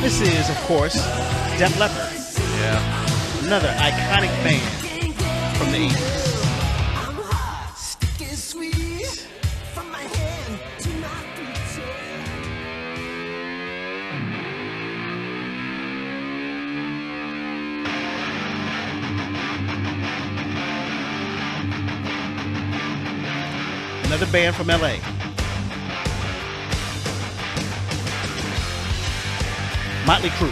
This is, of course, Def Leppard. Yeah. Another iconic band from the 80s. Another band from LA. Motley Crue.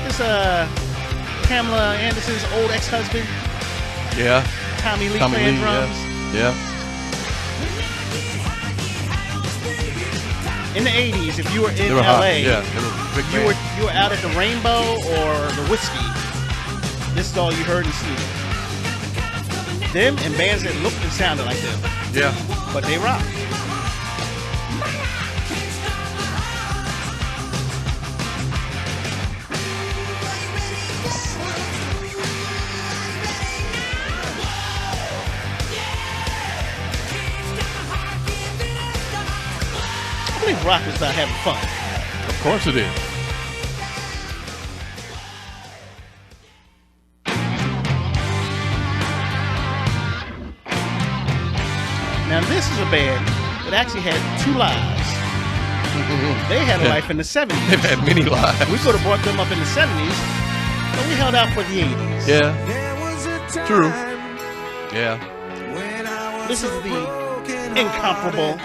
This Pamela Anderson's old ex-husband, Yeah. Tommy Lee, Tommy playing Lee, drums. yeah. In the 80s, if you were in They were LA, hot. Yeah. They were big you band. were out at the Rainbow or the Whiskey. this is all you heard in studio. Them and bands that looked and sounded like them, Yeah. but they rock. I believe rock is about having fun. Of course it is. Now this is a band that actually had two lives. They had a life in the 70s. They've had many lives. We could have brought them up in the 70s, but we held out for the 80s. Yeah. True. Yeah. This is the incomparable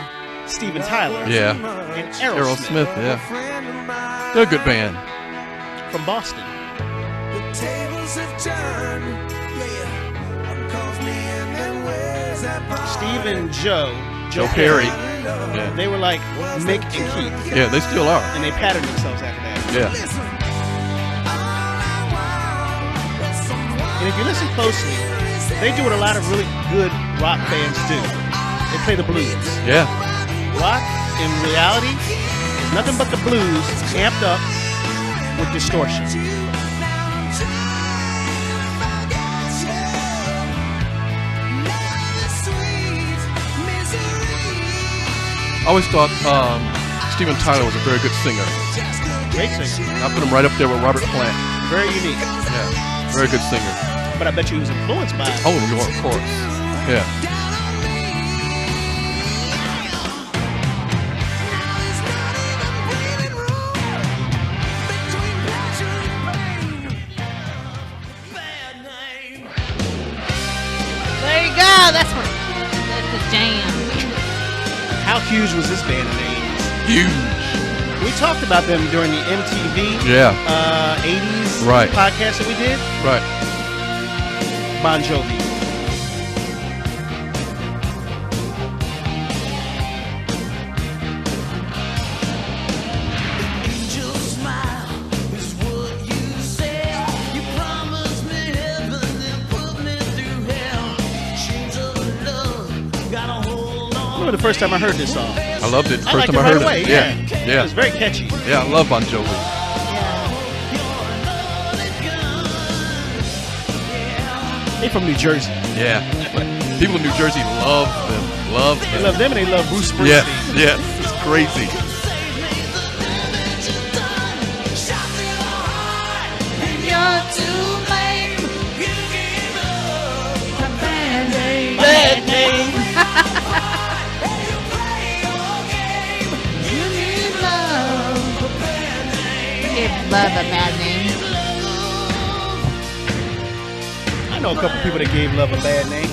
Steven Tyler Yeah. and Aerosmith Aerosmith. Yeah. They're a good band. from Boston. The tables have turned. Yeah. Calls me and then where's that bar? Steve and Joe Perry. Yeah. they were like Mick and Keith, Yeah, they still are. and they patterned themselves after that. Yeah. And if you listen closely, they do what a lot of really good rock bands do. They play the blues. Yeah. Rock, in reality, is nothing but the blues amped up with distortion. I always thought Steven Tyler was a very good singer. Great singer. I put him right up there with Robert Plant. Very unique. Yeah. Very good singer. But I bet you he was influenced by it. Oh, of course. Yeah. There you go. That's the jam. How huge was this band in the 80s? Huge. We talked about them during the MTV Yeah. 80s Right. podcast that we did. Right. Bon Jovi. Angel smile is what you said. You promised me heaven, then put me through hell. Chains of love, got a hold I on. remember the first time I heard this song. I loved it. I First liked time it I right heard away. it. Yeah. Yeah. It Yeah. was very catchy. Yeah, I love Bon Jovi. They from New Jersey. Yeah. People in New Jersey love them. Love They them. love them and they love Bruce Springsteen. Yes. Yes. It's crazy. Bad name. Give love a bad name. I know a couple people that gave love a bad name.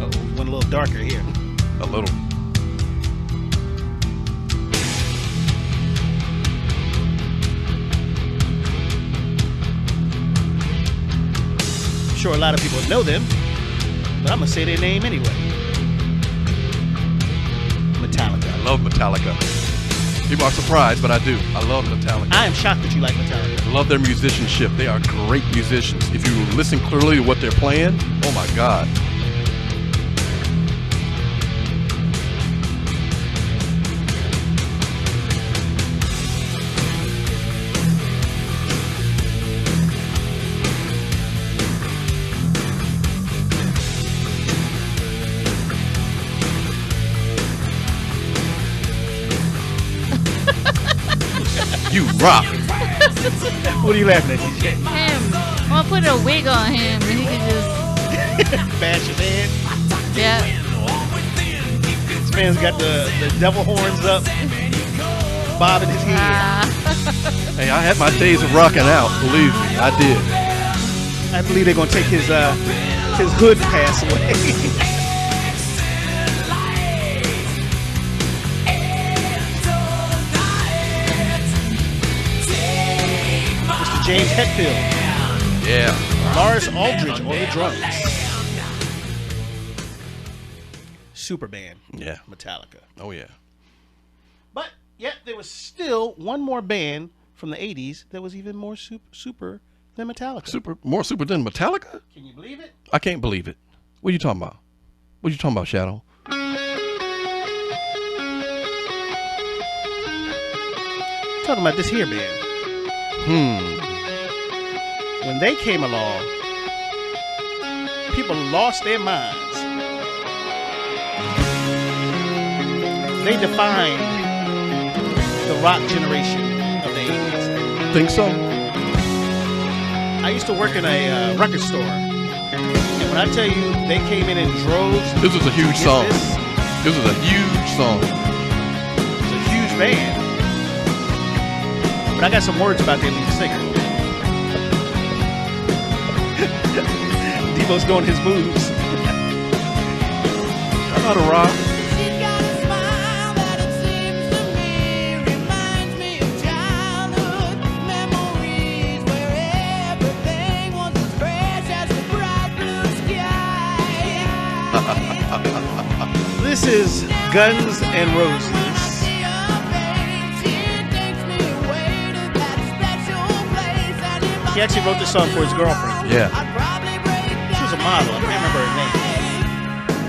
Oh, went a little darker here. A little. I'm sure a lot of people know them, but I'm gonna say their name anyway. Metallica. I love Metallica. People are surprised, but I do. I love Metallica. I am shocked that you like Metallica. I love their musicianship. They are great musicians. If you listen clearly to what they're playing, oh my God. You rock. What are you laughing at, DJ? Him. I'll put a wig on him and he can just, Bash his head. yeah. This man's got the devil horns up, bobbing his head. Hey, I had my days of rocking out. Believe me, I did. I believe they're gonna take his hood pass away. Mr. James Hetfield, Yeah. Lars Aldridge on the drums. Super band, Yeah. Metallica. Oh yeah. But yet there was still one more band from the 80s that was even more super than Metallica. More super than Metallica? Can you believe it? I can't believe it. What are you talking about? What are you talking about, Shadow? Talking about this here band. When they came along, people lost their minds. They defined the rock generation of the 80s. Think so? I used to work in a record store. And when I tell you they came in droves. This was a huge to get song. This This was a huge song. was a huge band. But I got some words about their lead singer. Devo's doing his moves. I know how to rock. She's got a smile that it seems to me reminds me of childhood memories where everything was as fresh as the bright blue sky. This is Guns N' Roses. He actually wrote this song for his girlfriend. Yeah. She was a model. I can't remember her name.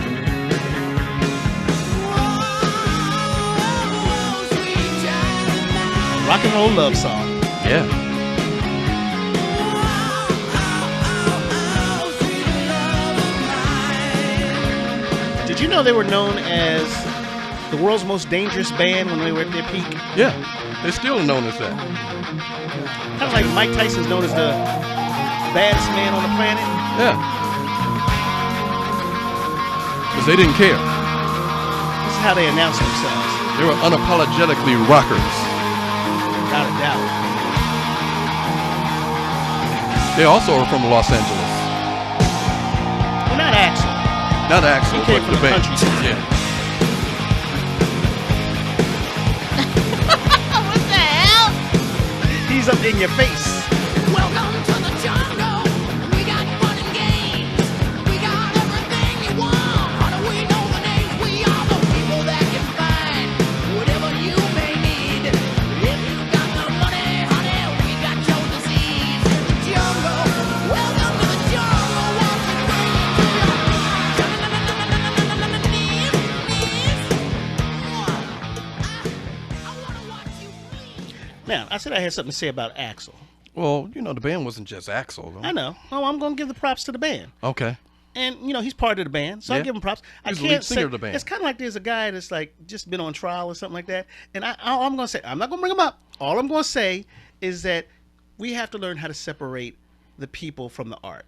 Rock and roll love song. Yeah. Did you know they were known as the world's most dangerous band when they were at their peak? Yeah. They're still known as that. Kind of like Mike Tyson's known as the baddest man on the planet. Yeah. Because they didn't care. This is how they announce themselves, They were unapologetically rockers. without a doubt. They also are from Los Angeles. Well, not Axl. Not Axl, He came but from the the band. countryside. Yeah. What the hell? He's up in your face. Welcome to the jungle. We got fun and games. We got everything you want. How do we know the names? We are the people that can find whatever you may need. If you got the money, honey, we got your disease. Jungle. Welcome to the jungle. Won't we bring you I wanna watch you bleed. Now, I said I had something to say about Axl. Well, you know, the band wasn't just Axl, though. I know. Oh, I'm going to give the props to the band. Okay. And, you know, he's part of the band, so I Yeah. give him props. I He's the lead can't singer say, of the band. It's kind of like there's a guy that's like just been on trial or something like that. And all I'm going to say, I'm not going to bring him up. All I'm going to say is that we have to learn how to separate the people from the art.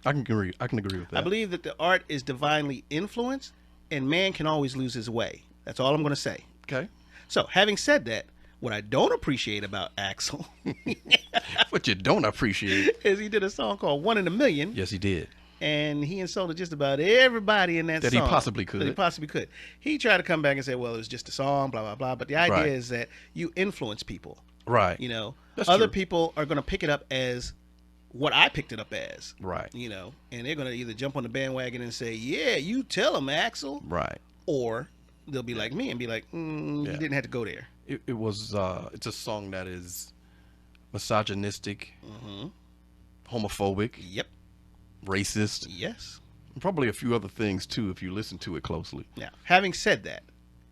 I can agree with that. I believe that the art is divinely influenced and man can always lose his way. That's all I'm going to say. Okay. So, having said that, what I don't appreciate about Axl What you don't appreciate. is he did a song called One in a Million. Yes, he did. And he insulted just about everybody in that That he song. possibly could. That he possibly could. He tried to come back and say, well, it was just a song, blah, blah, blah. But the idea Right. is that you influence people. Right. You know, That's other true. people are going to pick it up as what I picked it up as. Right. You know, and they're going to either jump on the bandwagon and say, yeah, you tell them, Axl. Right. Or they'll be like me and be like, Yeah. you didn't have to go there. It was, it's a song that is misogynistic, homophobic, Yep. racist, Yes. and probably a few other things too if you listen to it closely. Now, having said that,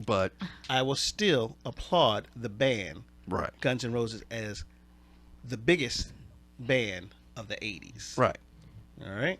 But, I will still applaud the band right. Guns N' Roses as the biggest band of the 80s. Right. All right?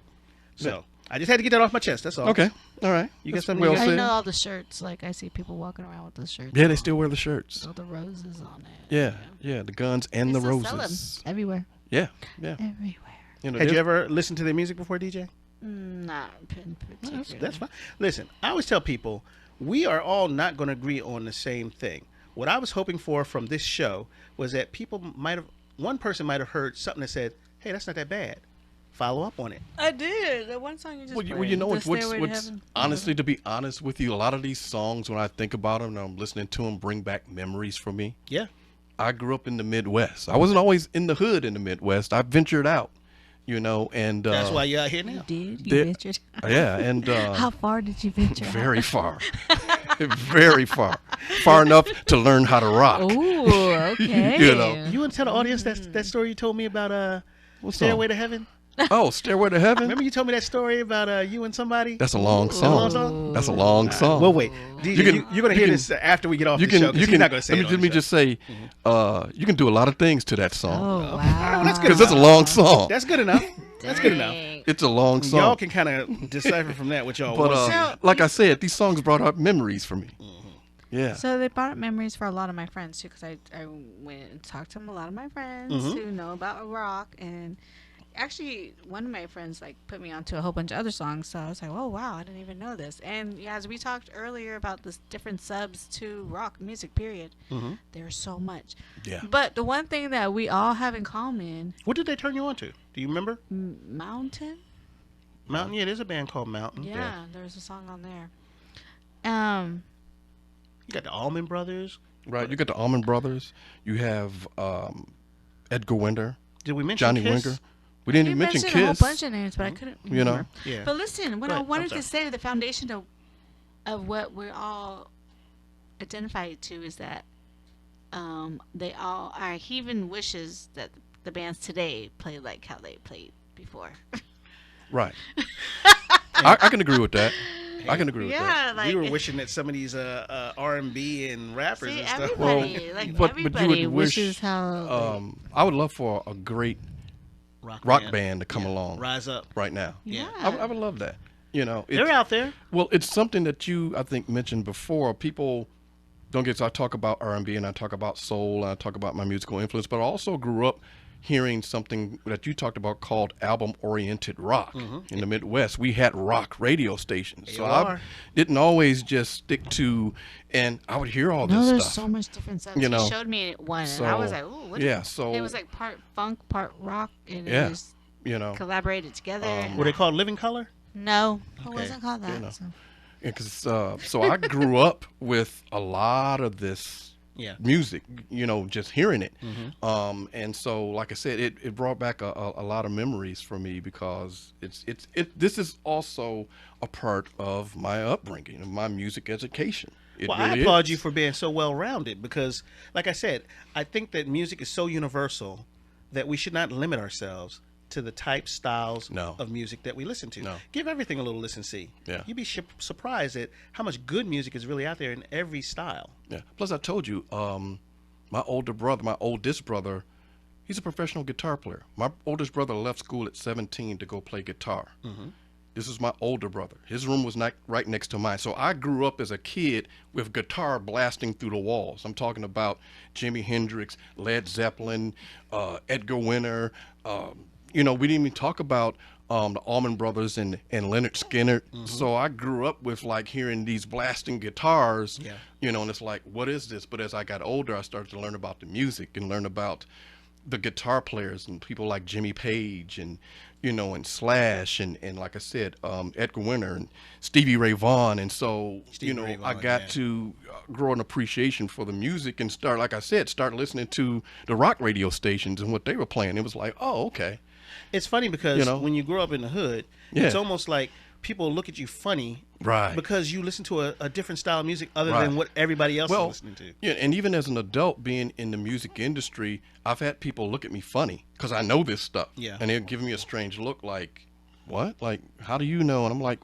So, I just had to get that off my chest. That's all. Okay. All right. You got That's something well you got? I said. know all the shirts. Like I see people walking around with the shirts. Yeah, they still wear the shirts. All the roses on it. Yeah. Yeah. The Guns and the They still sell 'em Roses. everywhere. Yeah. Yeah. Everywhere. You know, Had you there's- ever listened to their music before, DJ? Not in particular. That's fine. Listen, I always tell people we are all not going to agree on the same thing. What I was hoping for from this show was that one person might have heard something that said, hey, that's not that bad. Follow up on it. I did. The one song you just Well, you played, know The what's Stairway to what's Heaven. honestly, to be honest with you, a lot of these songs, when I think about them and I'm listening to them, bring back memories for me. Yeah. I grew up in the Midwest. I wasn't always in the hood in the Midwest. I ventured out, and That's why you're out here You now. did? You Did- ventured? yeah, and How far did you venture? very far, very far enough to learn how to rock. Oh, okay. You want to tell the audience that story you told me about What Stairway song? to Heaven? Oh, Stairway to Heaven. Remember you told me that story about you and somebody? That's a long Is it a long song. song? That's a long song. Well, wait. DJ, You can- you're going to you hear can- this after we get off You the show. can, 'Cause you he's can. not going to say Let it on me the just show. say, you can do a lot of things to that song Oh, wow. That's good. because it's a long song. That's good enough. That's good enough. It's a long song. Y'all can kind of decipher from that what y'all But want to like I said, these songs brought up memories for me. Yeah. So they brought up memories for a lot of my friends too, because I went and talked to a lot of my friends who know about rock, and actually one of my friends like put me onto a whole bunch of other songs. So I was like, oh wow, I didn't even know this. And yeah, as we talked earlier about the different subs to rock music, period, there's so much. Yeah. But the one thing that we all have in common, What did they turn you on to? Do you remember? Mountain. Mountain? Yeah, there's a band called Mountain. Yeah, there's a song on there. You got the Allman Brothers. Right. You got the Allman Brothers. You have Edgar Winter, Did we mention Johnny Kiss? Winter. We didn't You even mention mentioned a whole Kiss. bunch of names, but I couldn't You know. remember. Yeah. But listen, what Go I ahead. wanted I'm to say, the foundation of what we're all identified to is that they all are. He even wishes that the bands today play like how they played before. Right. I can agree with that. I can agree with that. yeah, like we were wishing that some of these R&B and rappers see, and stuff. everybody, like but you everybody would wish, wishes how. I would love for a great rock band to come along Rise up. right now. yeah. I would love that. It's, They're out there. well, it's something that you, I think, mentioned before. People don't get. So I talk about R&B and I talk about soul and I talk about my musical influence, but I also grew up hearing something that you talked about called album-oriented rock. In the Midwest, we had rock radio stations, so I AOR. didn't always just stick to. And I would hear all No, this there's stuff. so much different stuff. You know, He showed me one, and I was so, like, "Ooh, what?" yeah, so it was like part funk, part rock, and Yeah. it was you know, collaborated together. and Were they called Living Color? No, it Okay. wasn't called that. know. So. because so I grew up with a lot of this Yeah. music, just hearing it. And so, like I said, it brought back a lot of memories for me because this is also a part of my upbringing, of my music education. It Well, I really applaud is. you for being so well-rounded because, like I said, I think that music is so universal that we should not limit ourselves to the type styles No. of music that we listen to. No. Give everything a little listen-see. Yeah. You'd be surprised at how much good music is really out there in every style. Yeah. Plus, I told you, my oldest brother, he's a professional guitar player. My oldest brother left school at 17 to go play guitar. This is my older brother. His room was not right next to mine. So I grew up as a kid with guitar blasting through the walls. I'm talking about Jimi Hendrix, Led Zeppelin, Edgar Winter. We didn't even talk about the Allman Brothers and Leonard Skinner. So I grew up with like hearing these blasting guitars, and it's like, what is this? But as I got older, I started to learn about the music and learn about the guitar players and people like Jimmy Page and and Slash and like I said, Edgar Winter and Stevie Ray Vaughan. And so Stevie Ray I Vaughan, got yeah. to grow an appreciation for the music and start listening to the rock radio stations and what they were playing. It was like, oh, okay. It's funny because know? when you grow up in the hood, Yeah. it's almost like people look at you funny Right. because you listen to a different style of music other Right. than what everybody else is listening to. Yeah, and even as an adult being in the music industry, I've had people look at me funny because I know this stuff. Yeah. And they're giving me a strange look like, what? Like, how do you know? And I'm like,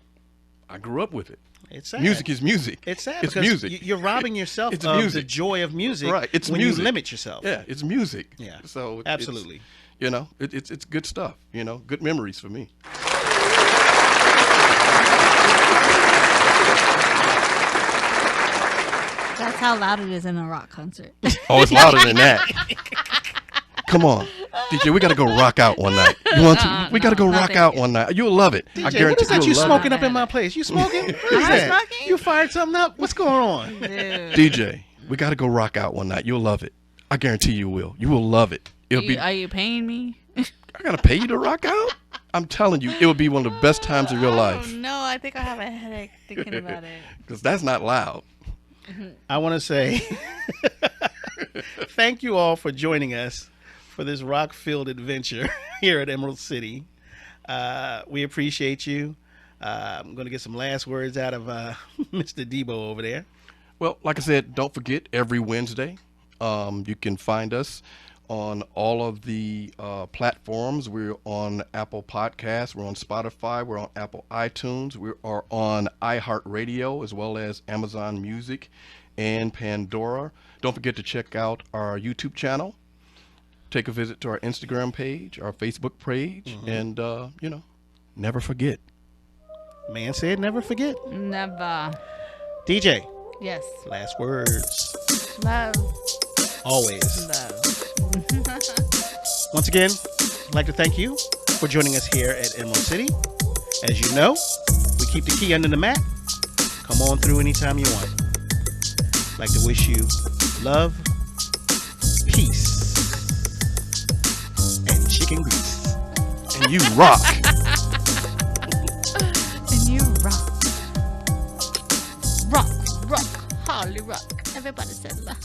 I grew up with it. It's sad. Music is music. It's sad It's because music. you're robbing yourself It's of the music. joy of music Right, it's when music. you limit yourself. Yeah, it's music. Yeah, So absolutely. It's good stuff. Good memories for me. That's how loud it is in a rock concert. Oh, it's louder than that. Come on, DJ, we gotta go rock out one night. You want to? We gotta go no, rock thank out you. one night. You'll love it. I DJ, what guarantee is that you you'll love smoking it. up in my place? You smoking? What is Am I that? smoking? You fired something up? What's going on? Dude. it. DJ, we gotta go rock out one night. You'll love it. I guarantee you will. You will love it. It'll be. Are you paying me? I gotta pay you to rock out. I'm telling you, it will be one of the best times of your life. No, I think I have a headache thinking about it. Because that's not loud. I want to say thank you all for joining us for this rock-filled adventure here at Emerald City. We appreciate you. I'm going to get some last words out of Mr. Debo over there. Well, like I said, don't forget every Wednesday, you can find us on all of the platforms. We're on Apple Podcasts, we're on Spotify, we're on Apple iTunes, we are on iHeartRadio, as well as Amazon Music and Pandora. Don't forget to check out our YouTube channel. Take a visit to our Instagram page, our Facebook page, and, never forget. Man said never forget. Never. DJ, Yes. last words. Love. Always. Love. Once again, I'd like to thank you for joining us here at Emerald City. As you know, we keep the key under the mat. Come on through anytime you want. I'd like to wish you love, peace, and chicken grease. And you rock. And you rock. Rock, rock, Holly rock. Everybody said love.